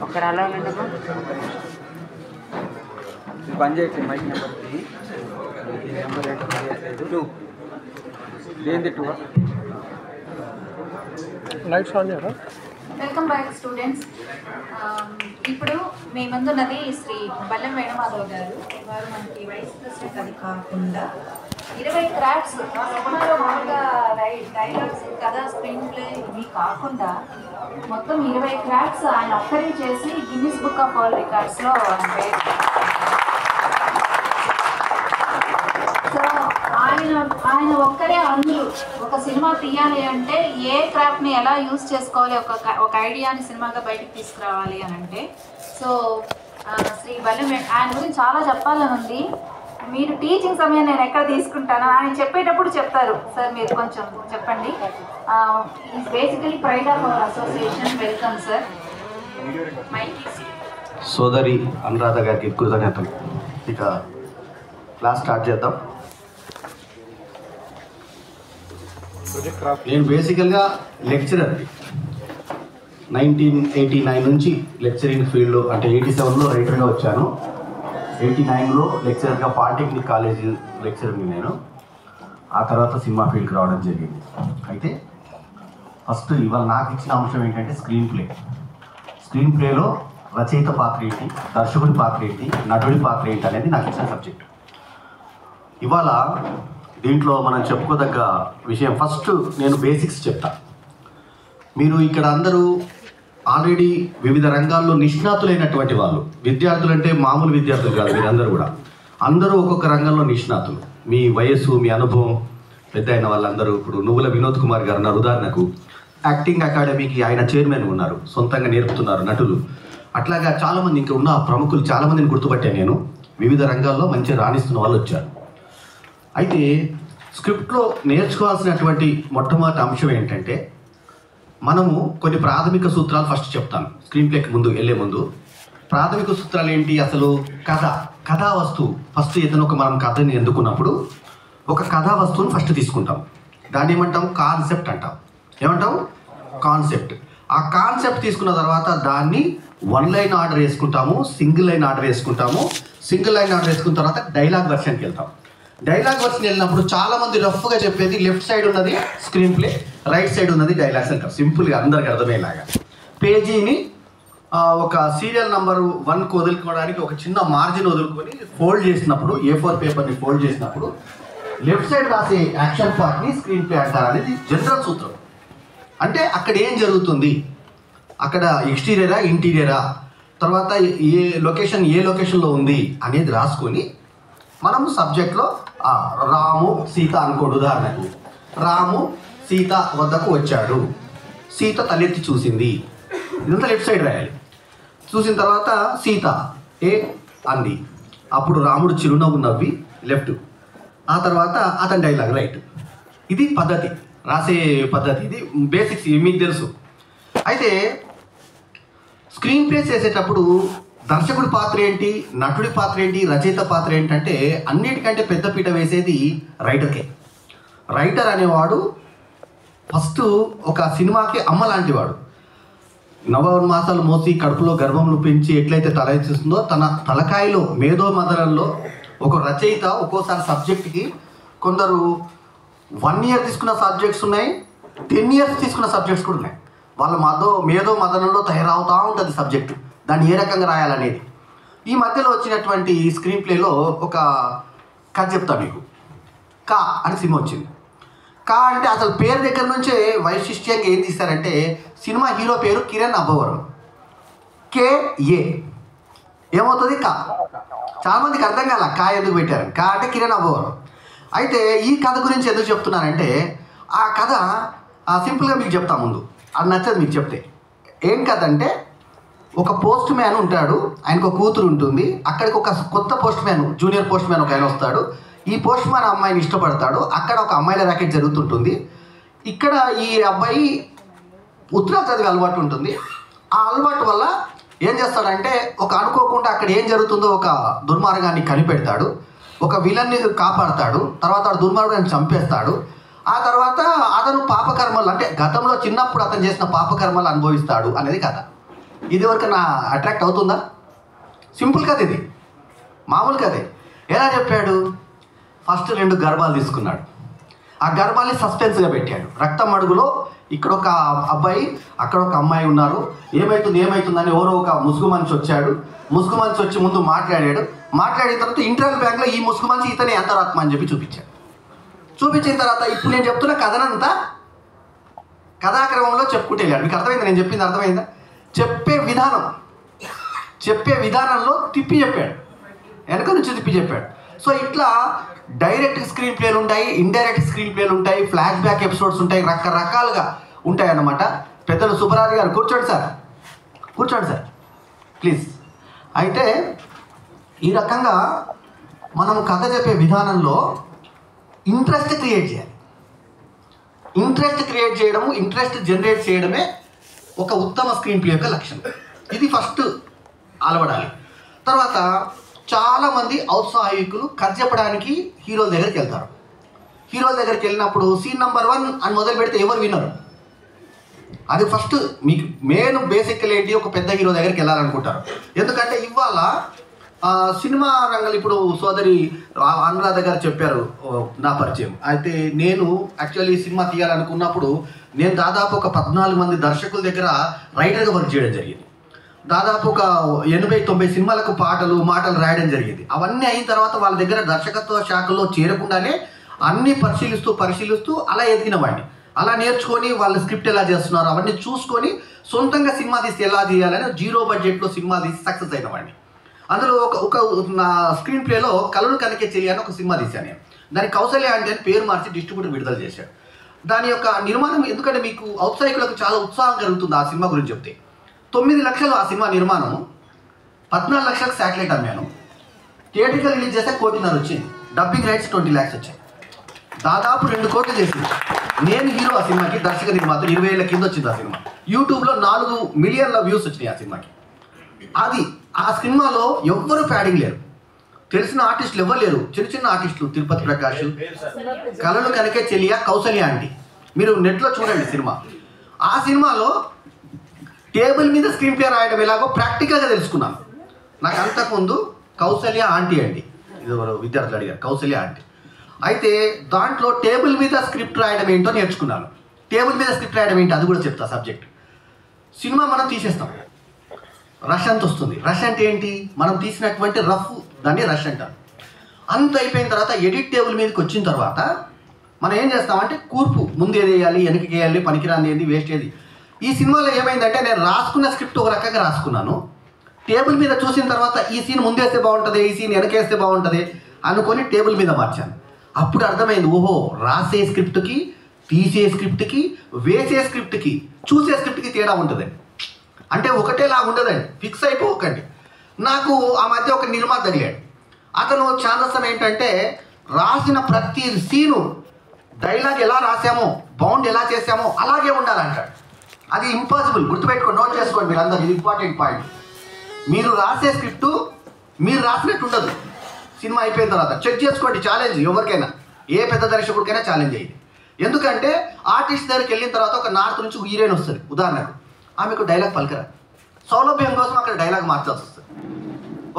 ఒకరు అలా ఉండమ్మా బంద్ చేయట్లేదు మైక్ నెంబర్ 3 నెంబర్ 2 దేంది 2 లైట్స్ ఆన్ చేయరా. Welcome back students. ఇప్పుడు మీ ముందున్నది శ్రీ బల్లెం వేణుమాధవ్ గారు. వారు మనకి వైస్ ప్రెసిడెంట్. అది కాకుండా 20 క్రాఫ్ట్స్ సినిమాలో మామూలుగా డైలాగ్స్ కథ స్క్రీన్ ప్లే ఇవి కాకుండా మొత్తం 20 క్రాఫ్ట్స్ ఆయన ఒక్కరే చేసి గిన్నిస్ బుక్ ఆఫ్ వరల్డ్ రికార్డ్స్లో ఆయన పేరు. సో ఆయన ఒక్కరే అందులో ఒక సినిమా తీయాలి అంటే ఏ క్రాఫ్ట్ని ఎలా యూజ్ చేసుకోవాలి, ఒక ఐడియాని సినిమాగా బయటకు తీసుకురావాలి అని అంటే సో శ్రీ బల్లెం ఆయన గురించి చాలా చెప్పాలని ఉంది. మీరు టీచింగ్ సమయం నేను ఎక్కడ తీసుకుంటాను ఆయన చెప్పేటప్పుడు చెప్తారు. సార్ మీరు కొంచెం చెప్పండి. Is basically pride of our association. Welcome sir. సోదరి అనురాధ గారికి కృతజ్ఞతలు. ఇక క్లాస్ స్టార్ట్ చేద్దాం. నేను బేసికల్గా లెక్చరర్ 1989 నుంచి లెక్చరింగ్ ఫీల్డ్, అంటే 87లో రైటర్గా వచ్చాను. 89లో లెక్చరర్గా పాలిటెక్నిక్ కాలేజీ లెక్చరర్ని నేను. ఆ తర్వాత సినిమా ఫీల్డ్కి రావడం జరిగింది. అయితే ఫస్ట్ ఇవాళ నాకు ఇచ్చిన అంశం ఏంటంటే స్క్రీన్ ప్లేలో రచయిత పాత్ర ఏంటి, దర్శకుడి పాత్ర ఏంటి, నటుడి పాత్ర ఏంటి అనేది నాకు ఇచ్చిన సబ్జెక్ట్. ఇవాళ దీంట్లో మనం చెప్పుకోదగ్గ విషయం ఫస్ట్ నేను బేసిక్స్ చెప్తా. మీరు ఇక్కడ అందరూ ఆల్రెడీ వివిధ రంగాల్లో నిష్ణాతులైనటువంటి వాళ్ళు, విద్యార్థులు అంటే మామూలు విద్యార్థులు కాదు, మీరందరూ కూడా అందరూ ఒక్కొక్క రంగంలో నిష్ణాతులు. మీ వయస్సు, మీ అనుభవం పెద్ద అయిన వాళ్ళందరూ. ఇప్పుడు నువ్వుల వినోద్ కుమార్ గారు ఉన్నారు ఉదాహరణకు, యాక్టింగ్ అకాడమీకి ఆయన చైర్మన్ ఉన్నారు, సొంతంగా నేర్పుతున్నారు నటులు. అట్లాగా చాలామంది ఇంకా ఉన్న ప్రముఖులు చాలామందిని గుర్తుపట్టాను నేను. వివిధ రంగాల్లో మంచిగా రాణిస్తున్న వాళ్ళు వచ్చారు. అయితే స్క్రిప్ట్లో నేర్చుకోవాల్సినటువంటి మొట్టమొదటి అంశం ఏంటంటే మనము కొన్ని ప్రాథమిక సూత్రాలు ఫస్ట్ చెప్తాను. స్క్రీన్ ప్లేకి వెళ్ళే ముందు ప్రాథమిక సూత్రాలు ఏంటి, అసలు కథా వస్తువు ఫస్ట్ ఏదైనా మనం కథని ఎన్నుకున్నప్పుడు ఒక కథా వస్తువుని ఫస్ట్ తీసుకుంటాం. దాన్ని ఏమంటాం, కాన్సెప్ట్ అంటాం. ఏమంటాం, కాన్సెప్ట్. ఆ కాన్సెప్ట్ తీసుకున్న తర్వాత దాన్ని 1 లైన్ ఆర్డర్ వేసుకుంటాము, సింగిల్ లైన్ ఆర్డర్ వేసుకుంటాము. సింగిల్ లైన్ ఆర్డర్ వేసుకున్న తర్వాత డైలాగ్ వెర్షన్కి వెళ్తాం. డైలాగ్ వర్షన్ వెళ్ళినప్పుడు చాలామంది రఫ్గా చెప్పేది లెఫ్ట్ సైడ్ ఉన్నది స్క్రీన్ ప్లే, రైట్ సైడ్ ఉన్నది డైలాగ్స్ అంటారు. సింపుల్గా అందరికి అర్థమయ్యేలాగా పేజీని ఒక సీరియల్ నెంబర్ 1కు వదులుకోవడానికి ఒక చిన్న మార్జిన్ వదులుకొని ఫోల్డ్ చేసినప్పుడు, A4 పేపర్ని ఫోల్డ్ చేసినప్పుడు లెఫ్ట్ సైడ్ రాసే యాక్షన్ పార్ట్ని స్క్రీన్ ప్లే అంటారు అనేది జనరల్ సూత్రం. అంటే అక్కడ ఏం జరుగుతుంది, అక్కడ ఎక్స్టీరియరా ఇంటీరియరా, తర్వాత ఏ లొకేషన్లో ఉంది అనేది రాసుకొని మనము సబ్జెక్ట్లో రాము సీత అనుకోడు. ఉదాహరణకు రాము సీత వద్దకు వచ్చాడు, సీత తలెత్తి చూసింది, ఇదంతా లెఫ్ట్ సైడ్ రాయాలి. చూసిన తర్వాత సీత అంది, అప్పుడు రాముడు చిరునవ్వు నవ్వి లెఫ్ట్. ఆ తర్వాత అతని డైలాగ్ రైట్. ఇది పద్ధతి, రాసే పద్ధతి. ఇది బేసిక్స్ మీకు తెలుసు. అయితే స్క్రీన్ ప్లే చేసేటప్పుడు దర్శకుడి పాత్ర ఏంటి, నటుడి పాత్ర ఏంటి, రచయిత పాత్ర ఏంటంటే అన్నిటికంటే పెద్దపీట వేసేది రైటర్కే. రైటర్ అనేవాడు ఫస్ట్ ఒక సినిమాకి అమ్మ లాంటివాడు. 9 మాసాలు మోసి కడుపులో గర్భంలో పెంచి ఎట్లయితే తలెత్తిస్తుందో తన తలకాయలో మేధో మదనంలో ఒక రచయిత ఒక్కోసారి సబ్జెక్ట్కి కొందరు 1 year తీసుకున్న సబ్జెక్ట్స్ ఉన్నాయి, 10 years తీసుకున్న సబ్జెక్ట్స్ కూడా ఉన్నాయి. వాళ్ళ మేధో మదనంలో తయారవుతూ ఉంటుంది సబ్జెక్టు, దాన్ని ఏ రకంగా రాయాలనేది. ఈ మధ్యలో వచ్చినటువంటి స్క్రీన్ ప్లేలో ఒక కథ చెప్తా మీకు. కా అని సినిమా వచ్చింది. కా అంటే అసలు పేరు దగ్గర నుంచే వైశిష్ట్యంగా ఏం తీస్తారంటే సినిమా హీరో పేరు కిరణ్ అబ్బవరం, KA ఏమవుతుంది కా. చాలామందికి అర్థం కాల కా ఎందుకు పెట్టారు. కా అంటే కిరణ్ అబ్బవరం. అయితే ఈ కథ గురించి ఎందుకు చెప్తున్నానంటే ఆ కథ సింపుల్గా మీకు చెప్తా ముందు, అది నచ్చదు మీకు చెప్తే. ఏం కథ అంటే ఒక పోస్ట్ మ్యాన్ ఉంటాడు, ఆయనకు ఒక కూతురు ఉంటుంది. అక్కడికి ఒక కొత్త post man, junior post man ఒక ఆయన వస్తాడు. ఈ పోస్ట్ మ్యాన్ అమ్మాయిని ఇష్టపడతాడు. అక్కడ ఒక అమ్మాయిల ర్యాకెట్ జరుగుతుంటుంది. ఇక్కడ ఈ అబ్బాయి ఉత్తరాలు చదివే అలవాటు ఉంటుంది. ఆ అలవాటు వల్ల ఏం చేస్తాడంటే ఒక అనుకోకుండా అక్కడ ఏం జరుగుతుందో ఒక దుర్మార్గాన్ని కనిపెడతాడు, ఒక విలన్ని కాపాడతాడు, తర్వాత ఆ దుర్మార్గాన్ని చంపేస్తాడు. ఆ తర్వాత అతను పాపకర్మలు అంటే గతంలో చిన్నప్పుడు అతను చేసిన పాపకర్మలు అనుభవిస్తాడు అనేది కథ. ఇది వరకు నా అట్రాక్ట్ అవుతుందా? సింపుల్ కథ ఇది, మామూలు కథే. ఎలా చెప్పాడు? ఫస్ట్ 2 గర్భాలు తీసుకున్నాడు. ఆ గర్భాన్ని సస్పెన్స్గా పెట్టాడు. రక్తం అడుగులో ఇక్కడ ఒక అబ్బాయి అక్కడ ఒక అమ్మాయి ఉన్నారు, ఏమవుతుందని ఎవరో ఒక ముసుగు మనిషి వచ్చాడు. ముసుగు మనిషి వచ్చి ముందు మాట్లాడిన తర్వాత ఇంటర్వెల్ బ్యాంక్లో ఈ ముసుగు మనిషి ఇతనే అంతరాత్మ అని చెప్పి చూపించాడు. చూపించిన తర్వాత ఇప్పుడు నేను చెప్తున్న కథనంతా కథాక్రమంలో చెప్పుకుంటే వెళ్ళాడు. మీకు అర్థమైందా నేను చెప్పింది? అర్థమైందా? చెప్పే విధానంలో తిప్పి చెప్పాడు, వెనక నుంచి తిప్పి చెప్పాడు. సో ఇట్లా డైరెక్ట్ స్క్రీన్ ప్లేలు ఉంటాయి, ఇండైరెక్ట్ స్క్రీన్ ప్లేలు ఉంటాయి, ఫ్లాష్ బ్యాక్ ఎపిసోడ్స్ ఉంటాయి, రకరకాలుగా ఉంటాయి అన్నమాట. పెద్దలు సుబ్బరాజు గారు కూర్చోండి సార్ ప్లీజ్. అయితే ఈ రకంగా మనం కథ చెప్పే విధానంలో ఇంట్రెస్ట్ క్రియేట్ చేయాలి. ఇంట్రెస్ట్ జనరేట్ చేయడమే ఒక ఉత్తమ స్క్రీన్ ప్లే యొక్క లక్షణం. ఇది ఫస్ట్ అలవడాలి. తర్వాత చాలామంది ఔత్సాహికులు కథ చెప్పడానికి హీరోల దగ్గరికి వెళ్తారు. హీరోల దగ్గరికి వెళ్ళినప్పుడు సీన్ నెంబర్ 1 అని మొదలు పెడితే ఎవరు వినరు. అది ఫస్ట్ మీకు మెయిన్ బేసికల్ ఏంటి, ఒక పెద్ద హీరో దగ్గరికి వెళ్ళాలనుకుంటారు. ఎందుకంటే ఇవాళ సినిమా రంగంలో ఇప్పుడు సోదరి అనురాధ గారు చెప్పారు నా పరిచయం. అయితే నేను యాక్చువల్లీ సినిమా తీయాలనుకున్నప్పుడు నేను దాదాపు ఒక 14 మంది దర్శకుల దగ్గర రైటర్గా వర్క్ చేయడం జరిగింది. దాదాపు ఒక 80-90 సినిమాలకు మాటలు రాయడం జరిగింది. అవన్నీ అయిన తర్వాత వాళ్ళ దగ్గర దర్శకత్వ శాఖలో చేరకుండానే అన్నీ పరిశీలిస్తూ అలా ఎదిగిన వాడిని. అలా నేర్చుకొని వాళ్ళ స్క్రిప్ట్ ఎలా చేస్తున్నారు అవన్నీ చూసుకొని సొంతంగా సినిమా తీసి ఎలా తీయాలని 0 బడ్జెట్లో సినిమా తీసి సక్సెస్ అయిన వాడిని. అందులో ఒక నా స్క్రీన్ ప్లేలో కలలు కనకే చెయ్యి అని ఒక సినిమా తీశాను నేను. దానికి కౌసల్య అంటే అని పేరు మార్చి డిస్ట్రిబ్యూటర్ విడుదల చేశాడు. దాని యొక్క నిర్మాణం ఎందుకంటే మీకు ఔత్సాహికులకు చాలా ఉత్సాహం కలుగుతుంది ఆ సినిమా గురించి చెప్తే. 9 లక్షలు ఆ సినిమా నిర్మాణం, 14 లక్షలకు శాటిలైట్ అమ్మాను. థియేటర్గా రిలీజ్ చేస్తే 1.5 కోటి వచ్చింది. డబ్బింగ్ రైట్స్ 20 lakhs వచ్చాయి. దాదాపు 2 కోట్లు చేసింది. నేను హీరో ఆ సినిమాకి, దర్శక నిర్మాత 20 ఏళ్ళ కింద వచ్చింది ఆ సినిమా. యూట్యూబ్లో 4 మిలియన్ల వ్యూస్ వచ్చినాయి ఆ సినిమాకి. ఆ సినిమాలో ఎవ్వరూ ప్యాడింగ్ లేరు, తెలిసిన ఆర్టిస్టులు ఎవరు లేరు. చిన్న ఆర్టిస్టులు తిరుపతి ప్రకాష్, కలలు కనకే చెలియా, కౌసల్య ఆంటీ. మీరు నెట్లో చూడండి సినిమా. ఆ సినిమాలో టేబుల్ మీద స్క్రీన్ ప్లే రాయడం ఎలాగో ప్రాక్టికల్గా తెలుసుకున్నాను. నాకు అంతకుముందు కౌసల్య ఆంటీ అండి, ఇది విద్యార్థులు అడిగారు కౌసల్య ఆంటీ. అయితే దాంట్లో టేబుల్ మీద స్క్రిప్ట్ రాయడం ఏంటో నేర్చుకున్నాను. టేబుల్ మీద స్క్రిప్ట్ రాయడం ఏంటి అది కూడా చెప్తా. సబ్జెక్ట్ సినిమా మనం తీసేస్తాం, రష్ అంత వస్తుంది. రష్ అంటే ఏంటి? మనం తీసినటువంటి రఫ్, దాన్ని రష్ అంటారు. అంత అయిపోయిన తర్వాత ఎడిట్ టేబుల్ మీదకి వచ్చిన తర్వాత మనం ఏం చేస్తామంటే కూర్పు, ముందు ఏది వేయాలి, వెనక్కి వేయాలి, పనికిరాంది ఏంది, వేస్ట్ ఏది. ఈ సినిమాలో ఏమైందంటే నేను రాసుకున్న స్క్రిప్ట్ ఒక రకంగా రాసుకున్నాను. టేబుల్ మీద చూసిన తర్వాత ఈ సీన్ ముందేస్తే బాగుంటుంది, ఈ సీన్ వెనకేస్తే బాగుంటుంది అనుకొని టేబుల్ మీద మార్చాను. అప్పుడు అర్థమైంది, ఓహో రాసే స్క్రిప్ట్కి, తీసే స్క్రిప్ట్కి, వేసే స్క్రిప్ట్కి, చూసే స్క్రిప్ట్కి తేడా ఉంటుంది. అంటే ఒకటేలా ఉండదండి, ఫిక్స్ అయిపోకండి. నాకు ఆ మధ్య ఒక నిర్మాత తగిలాడు. అతను ఛానల్స్ ఏంటంటే రాసిన ప్రతి సీను డైలాగ్ ఎలా రాసామో, బౌండ్ ఎలా చేసామో అలాగే ఉండాలంటాడు. అది ఇంపాసిబుల్, గుర్తుపెట్టుకోండి, నోట్ చేసుకోండి మీరు అందరూ. ఇది ఇంపార్టెంట్ పాయింట్. మీరు రాసే స్క్రిప్టు మీరు రాసినట్టు ఉండదు. సినిమా అయిపోయిన తర్వాత చెక్ చేసుకోండి. ఛాలెంజ్ ఎవరికైనా, ఏ పెద్ద దర్శకుడికైనా ఛాలెంజ్ అయ్యింది. ఎందుకంటే ఆర్టిస్ట్ దగ్గరికి వెళ్ళిన తర్వాత ఒక నార్త్ నుంచి హీరోయిన్ వస్తుంది ఉదాహరణకు, ఆమెకు డైలాగ్ పలకరా, సౌలభ్యం కోసం అక్కడ డైలాగ్ మార్చాల్సి వస్తుంది.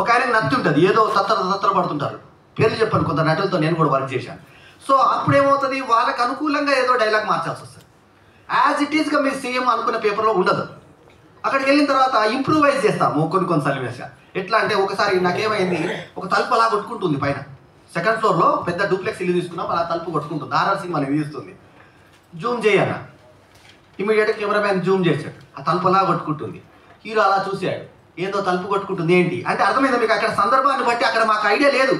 ఒక ఆయనకు నత్తి ఉంటుంది, ఏదో తత్తర పడుతుంటారు, పేర్లు చెప్పాను, కొంత నటులతో నేను కూడా వర్క్ చేశాను. సో అప్పుడు ఏమవుతుంది, వాళ్ళకి అనుకూలంగా ఏదో డైలాగ్ మార్చాల్సి వస్తుంది. యాజ్ ఇట్ ఈస్గా మీరు సేమ్ అనుకున్న పేపర్లో ఉండదు. అక్కడికి వెళ్ళిన తర్వాత ఇంప్రూవైజ్ చేస్తాము కొన్ని సన్నివేశాలు. ఎట్లా అంటే ఒకసారి నాకేమైంది, ఒక తలుపు అలా కొట్టుకుంటుంది పైన, 2nd ఫ్లోర్లో పెద్ద డూప్లెక్స్ ఇల్లు తీసుకున్నాం, అలా తలుపు కొట్టుకుంటుంది. ఆర్ఆర్ సినిమా తీస్తుంది, జూమ్ చేయన్నా, ఇమీడియట్గా కెమెరామ్యాన్ జూమ్ చేశాడు, ఆ తలుపు అలా కొట్టుకుంటుంది. హీరో అలా చూశాడు, ఏదో తలుపు కొట్టుకుంటుంది ఏంటి అంటే అర్థమైంది మీకు. అక్కడ సందర్భాన్ని బట్టి అక్కడ మాకు ఐడియా లేదు.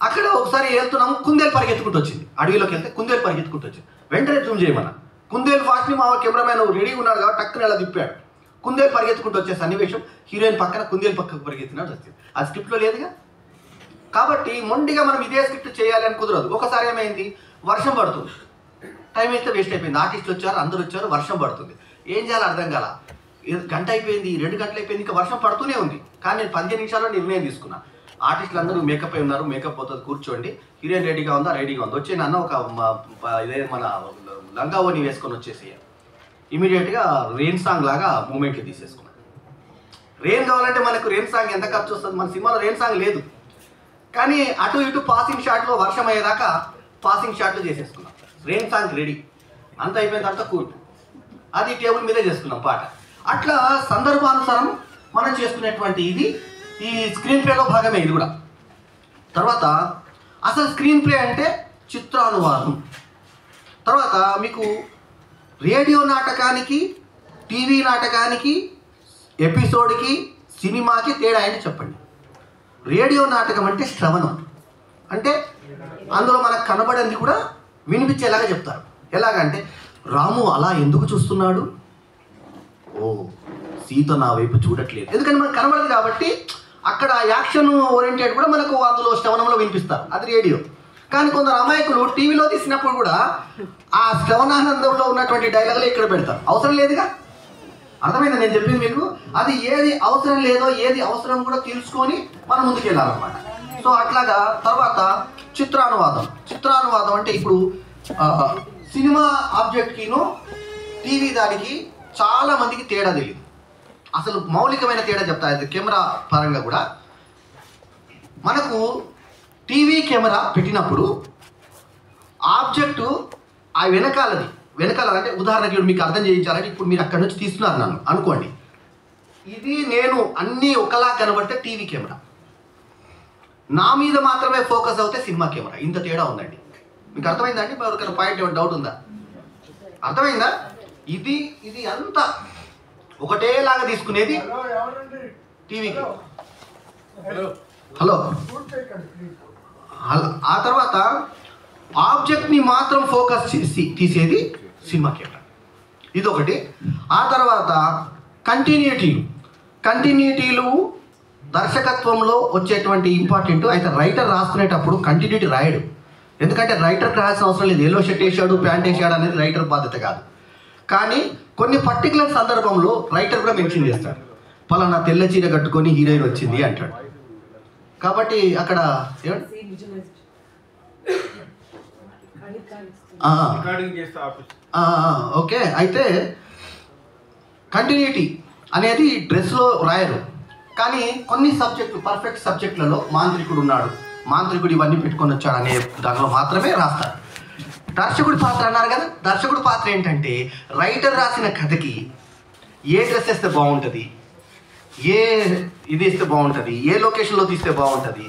అక్కడ ఒకసారి వెళ్తున్నాము, కుందేలు పరిగెత్తుకుంటూ వచ్చింది. అడవిలోకి వెళ్తే కుందేలు పరిగెత్తుకుంటూ వచ్చింది. వెంటనే జూమ్ చేయమన్నా, కుందేలు ఫాస్ట్ని మా కెమెరామ్యాన్ రెడీగా ఉన్నాడు కాబట్టి టక్కున ఎలా తిప్పాడు. కుందేలు పరిగెత్తుకుంటూ వచ్చే సన్నివేశం, హీరోయిన్ పక్కన కుందేలు పక్కకు పరిగెత్తినాడు వచ్చింది. ఆ స్క్రిప్ట్లో లేదుగా. కాబట్టి మొండిగా మనం ఇదే స్క్రిప్ట్ చేయాలని కుదరదు. ఒకసారి ఏమైంది, వర్షం పడుతుంది, టైం అయితే వేస్ట్ అయిపోయింది. ఆర్టిస్టులు వచ్చారు, అందరూ వచ్చారు, వర్షం పడుతుంది. ఏం చేయాలో అర్థం కాల. గంట అయిపోయింది, 2 గంటలు అయిపోయింది, ఇంకా వర్షం పడుతూనే ఉంది. కానీ నేను 15 నిమిషాల్లో నిర్ణయం తీసుకున్నా. ఆర్టిస్టులు అందరూ మేకప్ అయి ఉన్నారు, మేకప్ అవుతుంది, కూర్చోండి, హీరోయిన్ రెడీగా ఉందా, రెడీగా ఉంది, వచ్చే నాన్న ఒక ఇదే మన లంగా ఓని వేసుకొని వచ్చేసి ఇమీడియట్గా రెయిన్ సాంగ్ లాగా మూమెంట్లు తీసేసుకున్నాను. రెయిన్ కావాలంటే మనకు రెయిన్ సాంగ్ ఎంత ఖర్చు వస్తుంది? మన సినిమాలో రెయిన్ సాంగ్ లేదు, కానీ అటు ఇటు పాసింగ్ షాట్లో వర్షం అయ్యేదాకా పాసింగ్ షాట్లు చేసేసుకున్నాం. రెయిన్ సాంగ్ రెడీ, అంత అయిపోయిన తర్వాత కూల్, అది టేబుల్ మీదే చేసుకున్నాం పాట. అట్లా సందర్భానుసారం మనం చేసుకునేటువంటి ఇది ఈ స్క్రీన్ ప్లేలో భాగమే ఇది కూడా. తర్వాత అసలు స్క్రీన్ ప్లే అంటే చిత్రానువాదం. తర్వాత మీకు రేడియో నాటకానికి, టీవీ నాటకానికి, ఎపిసోడ్కి, సినిమాకి తేడా ఏంటి చెప్పండి. రేడియో నాటకం అంటే శ్రవణం, అంటే అందులో మనకు కనబడింది కూడా వినిపించేలాగా చెప్తారు. ఎలాగంటే రాము అలా ఎందుకు చూస్తున్నాడు, ఓ సీత నా వైపు చూడట్లేదు, ఎందుకంటే మనకు కనబడదు కాబట్టి అక్కడ యాక్షన్ ఓరియంటెడ్ కూడా మనకు అందులో శ్రవణంలో వినిపిస్తారు, అది రేడియో. కానీ కొందరు అమాయకులు టీవీలో తీసినప్పుడు కూడా ఆ శ్రవణానందంలో ఉన్నటువంటి డైలాగులు ఇక్కడ పెడతారు. అవసరం లేదుగా, అర్థమైంది నేను చెప్పింది మీకు. అది ఏది అవసరం లేదో ఏది అవసరం కూడా తెలుసుకొని మనం ముందుకెళ్ళాలన్నమాట. సో అట్లాగా. తర్వాత చిత్రానువాదం. చిత్రానువాదం అంటే ఇప్పుడు సినిమా ఆబ్జెక్ట్కిను టీవీ దానికి చాలా మందికి తేడా తెలియదు. అసలు మౌలికమైన తేడా చెప్తా. అది కెమెరా పరంగా కూడా మనకు టీవీ కెమెరా పెట్టినప్పుడు ఆబ్జెక్టు ఆ వెనకాల అంటే ఉదాహరణకి మీకు అర్థం చేయించాలంటే ఇప్పుడు మీరు అక్కడి నుంచి తీస్తున్నారు నన్ను అనుకోండి, ఇది నేను అన్నీ ఒకలా కనబడితే టీవీ కెమెరా, నా మీద మాత్రమే ఫోకస్ అవుతే సినిమా కెమెరా. ఇంత తేడా ఉందండి. మీకు అర్థమైందండి? ఎవరికైనా పాయింట్ ఏమైనా డౌట్ ఉందా? అర్థమైందా? ఇది అంతా ఒకటేలాగా తీసుకునేది టీవీకి. హలో. ఆ తర్వాత ఆబ్జెక్ట్ని మాత్రం ఫోకస్ చేసి తీసేది సినిమా కెమెరా, ఇదొకటి. ఆ తర్వాత కంటిన్యూటీలు దర్శకత్వంలో వచ్చేటువంటి ఇంపార్టెంట్. అయితే రైటర్ రాసుకునేటప్పుడు కంటిన్యూటీ రాయడు, ఎందుకంటే రైటర్కి రాయాల్సిన అవసరం లేదు. ఎల్లో షర్ట్ వేసాడు, ప్యాంట్ వేసాడు అనేది రైటర్ బాధ్యత కాదు. కానీ కొన్ని పర్టికులర్ సందర్భంలో రైటర్ కూడా మెన్షన్ చేస్తాడు, పలానా తెల్ల చీర కట్టుకొని హీరోయిన్ వచ్చింది అంటాడు. కాబట్టి అక్కడ ఓకే. అయితే కంటిన్యూటీ అనేది డ్రెస్లో రాయరు, కానీ కొన్ని సబ్జెక్టులు, పర్ఫెక్ట్ సబ్జెక్టులలో మాంత్రికుడు ఉన్నాడు, మాంత్రికుడు ఇవన్నీ పెట్టుకొని వచ్చాడు అనే దానిలో మాత్రమే రాస్తారు. దర్శకుడి పాత్ర అన్నారు కదా, దర్శకుడి పాత్ర ఏంటంటే రైటర్ రాసిన కథకి ఏ డ్రెస్ వేస్తే బాగుంటుంది, ఏ ఇది ఇస్తే బాగుంటుంది, ఏ లొకేషన్లో తీస్తే బాగుంటుంది,